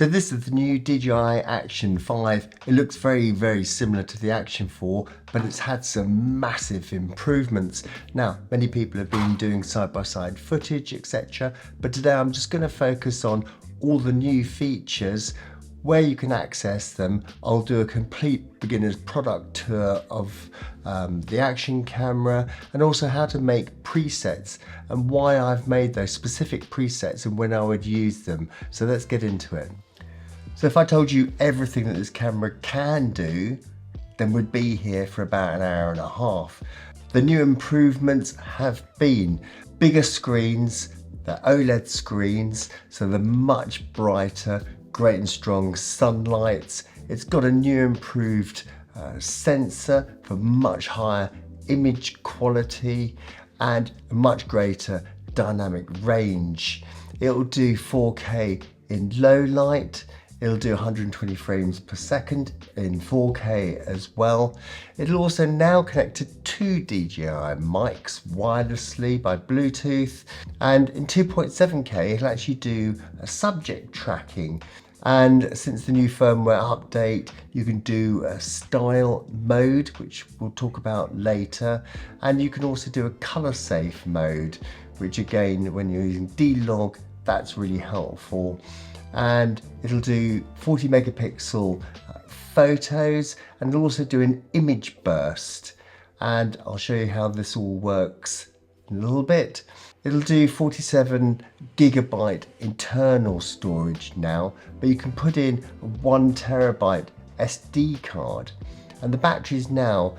So this is the new DJI Action 5. It looks very, very similar to the Action 4, but it's had some massive improvements. Now, many people have been doing side-by-side footage, etc. But today I'm just going to focus on all the new features, where you can access them. I'll do a complete beginner's product tour of the Action camera, and also how to make presets and why I've made those specific presets and when I would use them. So let's get into it. So if I told you everything that this camera can do, then we'd be here for about an hour and a half. The new improvements have been bigger screens, the OLED screens, so they're much brighter, great and strong sunlights. It's got a new improved sensor for much higher image quality and a much greater dynamic range. It'll do 4K in low light. It'll do 120 frames per second in 4K as well. It'll also now connect to two DJI mics wirelessly by Bluetooth, and in 2.7K it'll actually do a subject tracking. And since the new firmware update, you can do a style mode, which we'll talk about later, and you can also do a color safe mode, which again, when you're using D-Log, that's really helpful. And it'll do 40 megapixel photos, and it'll also do an image burst, and I'll show you how this all works in a little bit. It'll do 47 gigabyte internal storage now, but you can put in a 1 terabyte SD card, and the batteries now,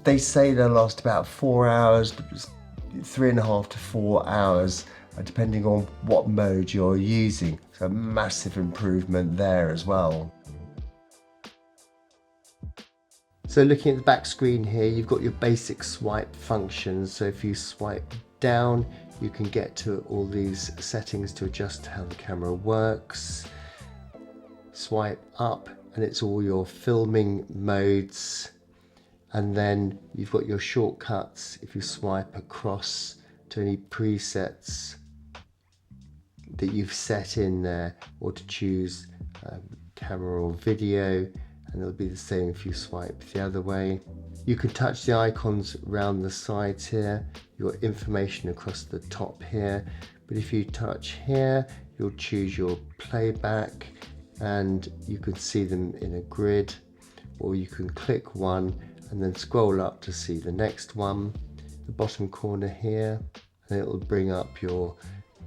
they say they'll last about 4 hours, but it's 3.5 to 4 hours depending on what mode you're using. So a massive improvement there as well. So looking at the back screen here, you've got your basic swipe functions. So if you swipe down, you can get to all these settings to adjust how the camera works. Swipe up and it's all your filming modes. And then you've got your shortcuts if you swipe across to any presets that you've set in there, or to choose camera or video, and it'll be the same if you swipe the other way. You can touch the icons around the sides here, your information across the top here, but if you touch here, you'll choose your playback and you can see them in a grid, or you can click one and then scroll up to see the next one. The bottom corner here, and it'll bring up your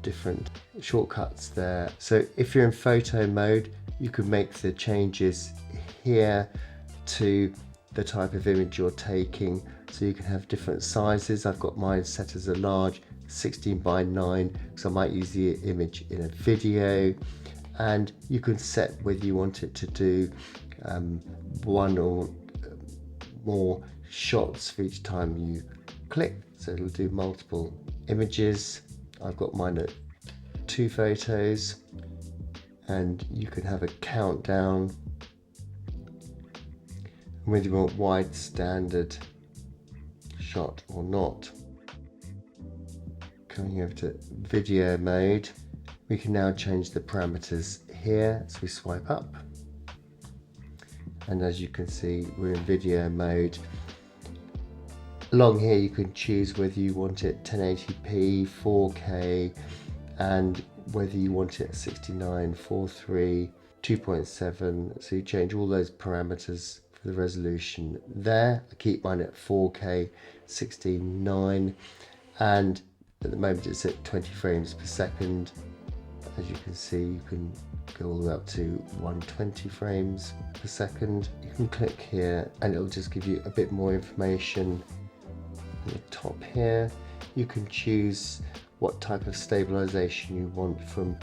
different shortcuts there. So if you're in photo mode, you can make the changes here to the type of image you're taking. So you can have different sizes. I've got mine set as a large 16:9 because I might use the image in a video, and you can set whether you want it to do one or more shots for each time you click. So it'll do multiple images. I've got mine at 2 photos, and you can have a countdown, whether you want wide, standard, shot or not. Coming over to video mode, we can now change the parameters here. So we swipe up, and as you can see, we're in video mode. Along here you can choose whether you want it 1080p, 4K, and whether you want it 69, 4:3, 2.7. So you change all those parameters for the resolution there. I keep mine at 4K 16:9, and at the moment it's at 20 frames per second. As you can see, you can go all the way up to 120 frames per second. You can click here and it'll just give you a bit more information. At the top here, you can choose what type of stabilization you want, from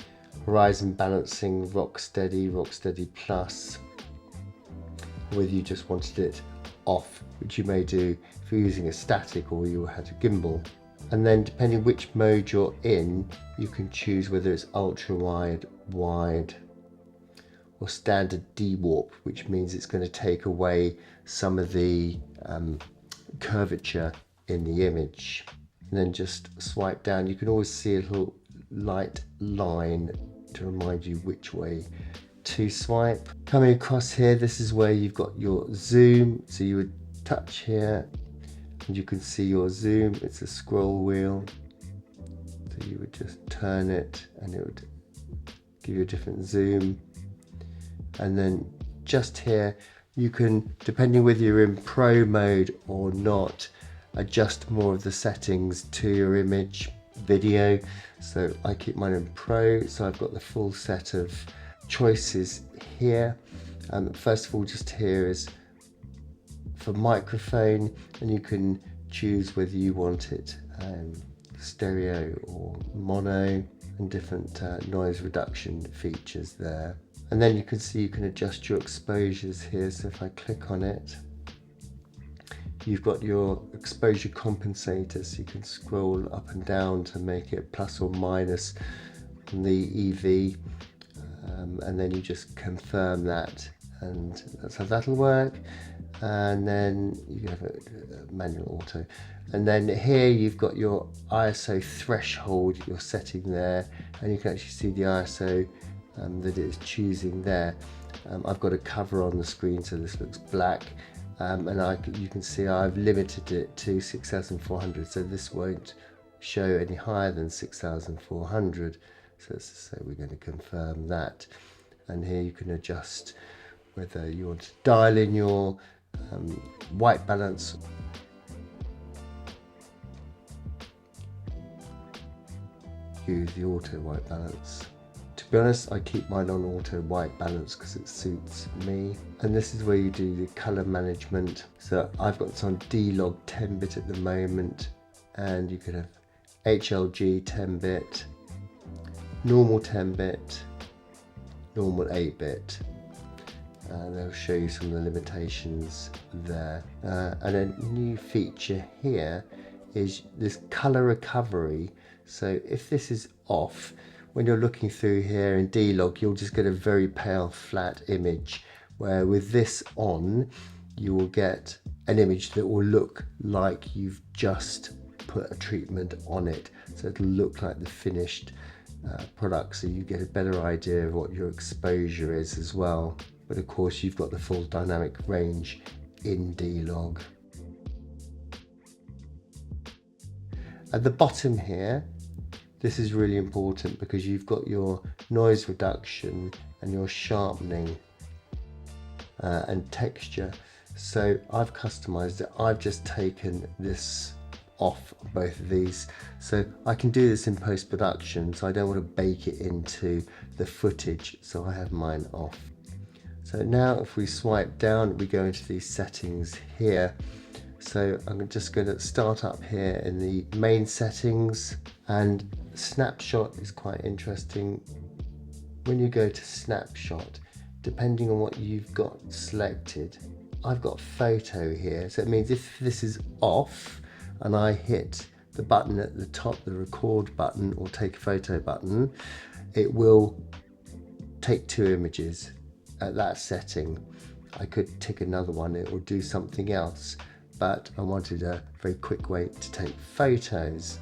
horizon balancing, rock steady plus, whether you just wanted it off, which you may do if you're using a static or you had a gimbal. And then depending which mode you're in, you can choose whether it's ultra wide, wide, or standard D-warp, which means it's going to take away some of the curvature in the image. And then just swipe down, you can always see a little light line to remind you which way to swipe. Coming across here, this is where you've got your zoom. So you would touch here and you can see your zoom. It's a scroll wheel. So you would just turn it and it would give you a different zoom. And then just here, you can, depending whether you're in pro mode or not, adjust more of the settings to your image video. So I keep mine in pro, so I've got the full set of choices here. First of all, just here is for microphone, and you can choose whether you want it stereo or mono, and different noise reduction features there. And then you can see you can adjust your exposures here. So if I click on it, you've got your exposure compensator, so you can scroll up and down to make it plus or minus on the EV, and then you just confirm that, and that's how that'll work. And then you have a manual auto, and then here you've got your ISO threshold you're setting there, and you can actually see the ISO that it's choosing there. I've got a cover on the screen, so this looks black, and you can see I've limited it to 6,400, so this won't show any higher than 6,400. So let's say we're going to confirm that, and here you can adjust whether you want to dial in your white balance. Use the auto white balance. To be honest, I keep mine on auto white balance because it suits me. And this is where you do the color management. So I've got this on D-Log 10-bit at the moment, and you could have HLG 10-bit, normal 10-bit, normal 8-bit. And they'll show you some of the limitations there. And a new feature here is this color recovery. So if this is off, when you're looking through here in D-Log, you'll just get a very pale flat image, where with this on, you will get an image that will look like you've just put a treatment on it. So it'll look like the finished product, so you get a better idea of what your exposure is as well. But of course, you've got the full dynamic range in D-Log. At the bottom here, this is really important because you've got your noise reduction and your sharpening and texture. So I've customized it. I've just taken this off both of these, so I can do this in post-production, so I don't want to bake it into the footage, so I have mine off. So now if we swipe down, we go into these settings here. So I'm just going to start up here in the main settings, and snapshot is quite interesting. When you go to snapshot, depending on what you've got selected, I've got photo here. So it means if this is off and I hit the button at the top, the record button or take a photo button, it will take 2 images at that setting. I could tick another one, it will do something else, but I wanted a very quick way to take photos.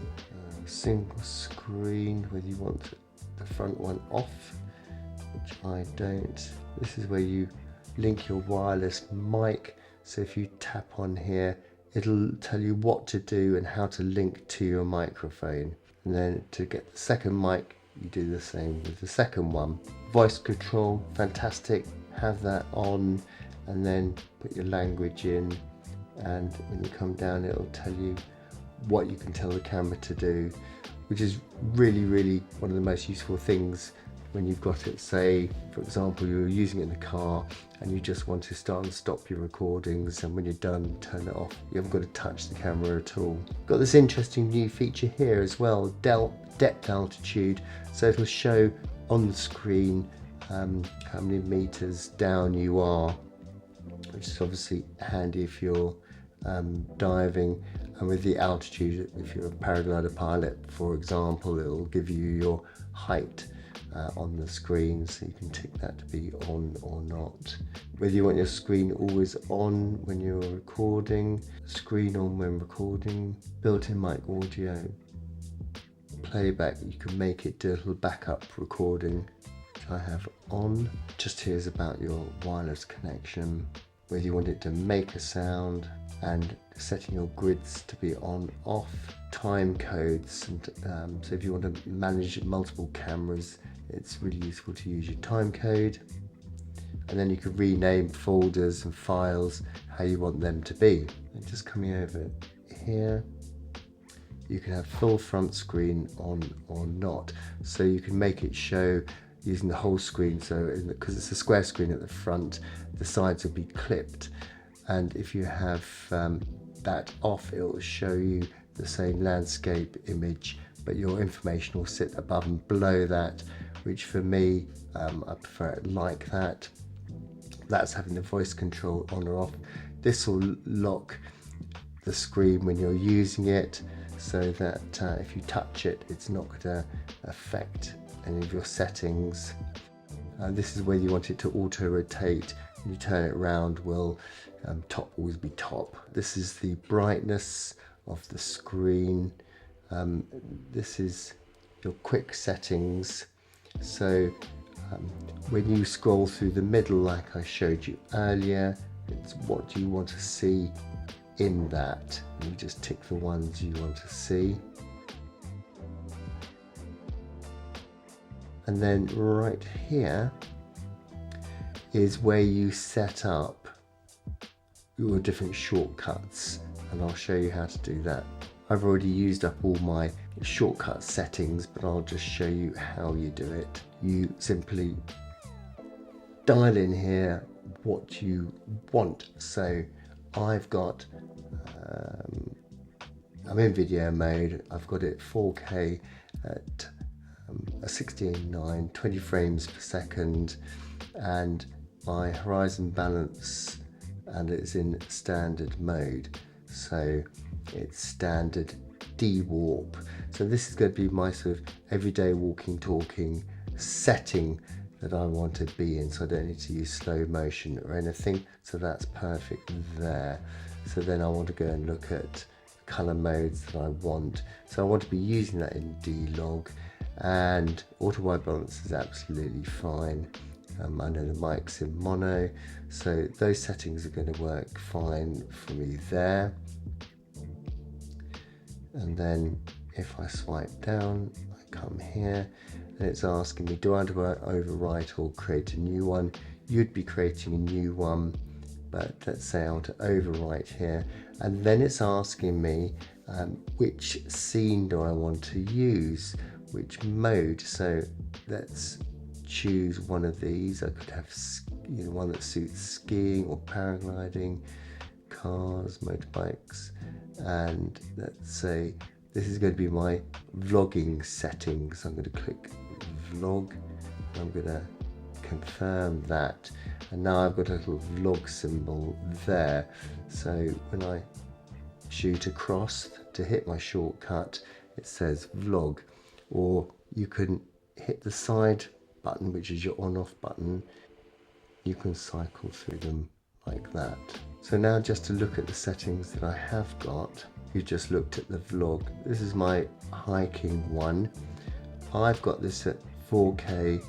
Single screen, whether you want the front one off, which I don't. This is where you link your wireless mic, so if you tap on here, it'll tell you what to do and how to link to your microphone. And then to get the second mic, you do the same with the second one. Voice control, fantastic, have that on, and then put your language in, and when you come down, it'll tell you what you can tell the camera to do, which is really one of the most useful things when you've got it. Say, for example, you're using it in the car and you just want to start and stop your recordings, and when you're done, turn it off. You haven't got to touch the camera at all. Got this interesting new feature here as well, depth altitude. So it'll show on the screen how many meters down you are, which is obviously handy if you're diving. And with the altitude, if you're a paraglider pilot, for example, it will give you your height on the screen, so you can tick that to be on or not. Whether you want your screen always on when you're recording, screen on when recording, built-in mic audio, playback, you can make it do a little backup recording I have on. Just here is about your wireless connection, whether you want it to make a sound, and setting your grids to be on, off, time codes, and so if you want to manage multiple cameras, it's really useful to use your time code. And then you can rename folders and files how you want them to be. And just coming over here, you can have full front screen on or not. So you can make it show using the whole screen. So because it's a square screen at the front, the sides will be clipped. And if you have that off, it will show you the same landscape image, but your information will sit above and below that, which for me, I prefer it like that. That's having the voice control on or off. This will lock the screen when you're using it, so that if you touch it, it's not going to affect any of your settings. This is where you want it to auto rotate. When you turn it around, will top always be top. This is the brightness of the screen. This is your quick settings. So when you scroll through the middle, like I showed you earlier, it's what do you want to see in that. You just tick the ones you want to see. And then right here is where you set up your different shortcuts, and I'll show you how to do that. I've already used up all my shortcut settings, but I'll just show you how you do it. You simply dial in here what you want. So I've got, I'm in video mode, I've got it 4K at a 16:9, 20 frames per second, and my horizon balance, and it's in standard mode. So it's standard D-warp. So this is going to be my sort of everyday walking, talking setting that I want to be in. So I don't need to use slow motion or anything. So that's perfect there. So then I want to go and look at color modes that I want. So I want to be using that in D-Log, and auto white balance is absolutely fine. I know the mic's in mono, so those settings are going to work fine for me there. And then if I swipe down, I come here, and it's asking me, do I want to overwrite or create a new one? You'd be creating a new one, but let's say I want to overwrite here, and then it's asking me which scene do I want to use, which mode. So let's choose one of these. I could have one that suits skiing or paragliding, cars, motorbikes, and let's say this is going to be my vlogging settings. I'm going to click vlog, and I'm going to confirm that, and now I've got a little vlog symbol there. So when I shoot across to hit my shortcut, it says vlog, or you can hit the side button, which is your on-off button. You can cycle through them like that. So now just to look at the settings that I have got, you just looked at the vlog. This is my hiking one. I've got this at 4K,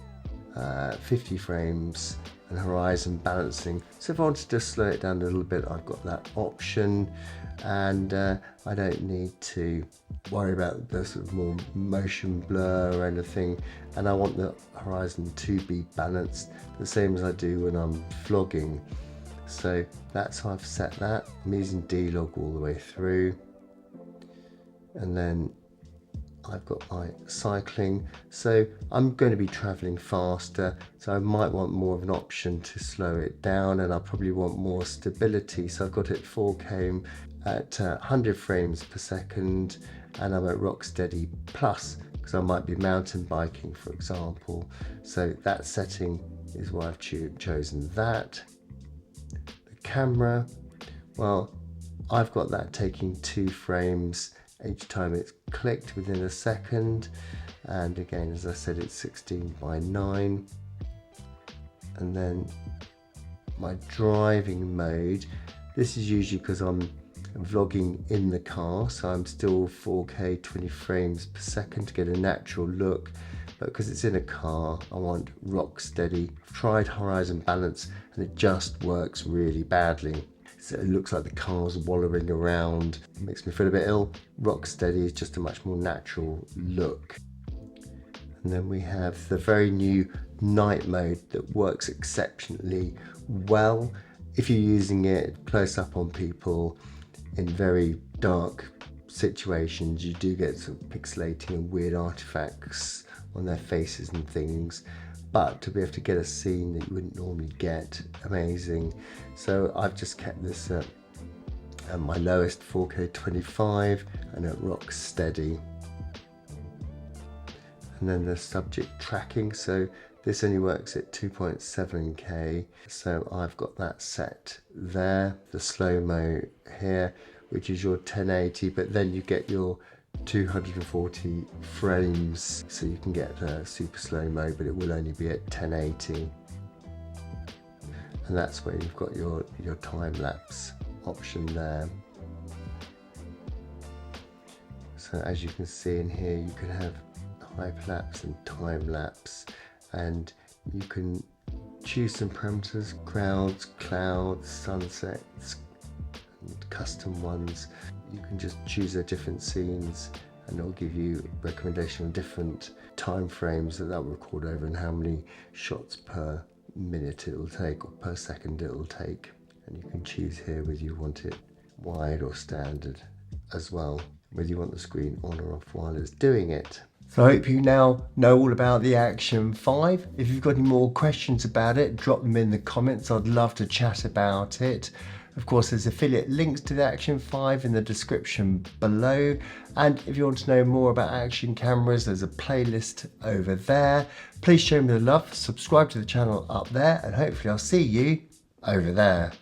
50 frames, and horizon balancing. So if I wanted to slow it down a little bit, I've got that option, and I don't need to worry about the sort of more motion blur or anything. And I want the horizon to be balanced, the same as I do when I'm vlogging. So that's how I've set that. I'm using D-Log all the way through, and then I've got my cycling. So I'm going to be traveling faster, so I might want more of an option to slow it down, and I probably want more stability. So I've got it 4K at 100 frames per second, and I'm at rock steady plus, because I might be mountain biking, for example. So that setting is why I've chosen that. The camera, well, I've got that taking 2 frames each time it's clicked within a second, and again, as I said, it's 16:9. And then my driving mode, this is usually because I'm vlogging in the car, so I'm still 4K 20 frames per second to get a natural look. but because it's in a car, I want rock steady. I've tried horizon balance and it just works really badly. So it looks like the car's wallowing around. It makes me feel a bit ill. Rock steady is just a much more natural look. And then we have the very new night mode that works exceptionally well. If you're using it close up on people in very dark situations, you do get some pixelating and weird artifacts on their faces and things. But to be able to get a scene that you wouldn't normally get, amazing. So I've just kept this at my lowest 4K 25 and at rock steady. And then the subject tracking, so this only works at 2.7K, so I've got that set there. The slow-mo here, which is your 1080, but then you get your 240 frames, so you can get super slow-mo, but it will only be at 1080. And that's where you've got your time-lapse option there. So as you can see in here, you can have hyperlapse and time-lapse, and you can choose some parameters: crowds, clouds, sunsets, and custom ones. You can just choose their different scenes and it'll give you recommendation on different time frames that will record over and how many shots per minute it will take or per second it will take. And you can choose here whether you want it wide or standard as well, whether you want the screen on or off while it's doing it. So I hope you now know all about the Action 5. If you've got any more questions about it, drop them in the comments. I'd love to chat about it. Of course, there's affiliate links to the Action 5 in the description below. And if you want to know more about action cameras, there's a playlist over there. Please show me the love, subscribe to the channel up there, and hopefully I'll see you over there.